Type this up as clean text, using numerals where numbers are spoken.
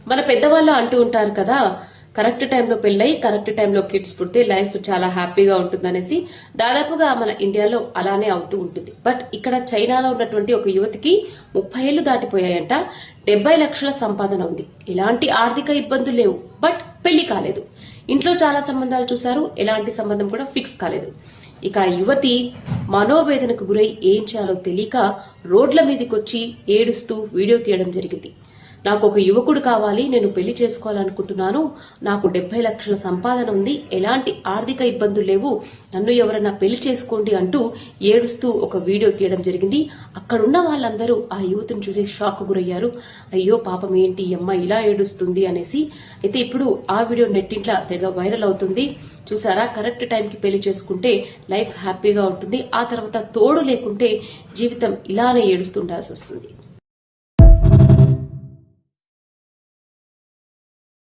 మన పెద్దవాళ్ళు అంటూ ఉంటారు కదా, కరెక్ట్ టైంలో పెళ్ళై కరెక్ట్ టైంలో కిడ్స్ పుడితే లైఫ్ చాలా హ్యాపీగా ఉంటుందనేసి. దాదాపుగా మన ఇండియాలో అలానే అవుతూ ఉంటుంది. బట్ ఇక్కడ చైనాలో ఉన్నటువంటి ఒక యువతికి 30 ఏళ్లు దాటిపోయాయంట. 70 లక్షల సంపాదన ఉంది. ఎలాంటి ఆర్థిక ఇబ్బందులు లేవు. బట్ పెళ్లి కాలేదు. ఇంట్లో చాలా సంబంధాలు చూశారు, ఎలాంటి సంబంధం కూడా ఫిక్స్ కాలేదు. ఇక ఆ యువతి మనోవేదనకు గురై ఏం చేయాలో తెలియక రోడ్ల మీదకొచ్చి ఏడుస్తూ వీడియో తీయడం జరిగింది. నాకు ఒక యువకుడు కావాలి, నేను పెళ్లి చేసుకోవాలనుకుంటున్నాను, నాకు 70 లక్షల సంపాదన ఉంది, ఎలాంటి ఆర్థిక ఇబ్బందులు లేవు, నన్ను ఎవరైనా పెళ్లి చేసుకోండి అంటూ ఏడుస్తూ ఒక వీడియో తీయడం జరిగింది. అక్కడున్న వాళ్ళందరూ ఆ యువతిని చూసి షాక్ గురయ్యారు. అయ్యో పాపం ఏంటి ఈ అమ్మ ఇలా ఏడుస్తుంది అనేసి. అయితే ఇప్పుడు ఆ వీడియో నెట్టింట్లో తెగ వైరల్ అవుతుంది. చూసారా, కరెక్ట్ టైంకి పెళ్లి చేసుకుంటే లైఫ్ హ్యాపీగా ఉంటుంది, ఆ తర్వాత తోడు లేకుంటే జీవితం ఇలానే ఏడుస్తుండాల్సి వస్తుంది.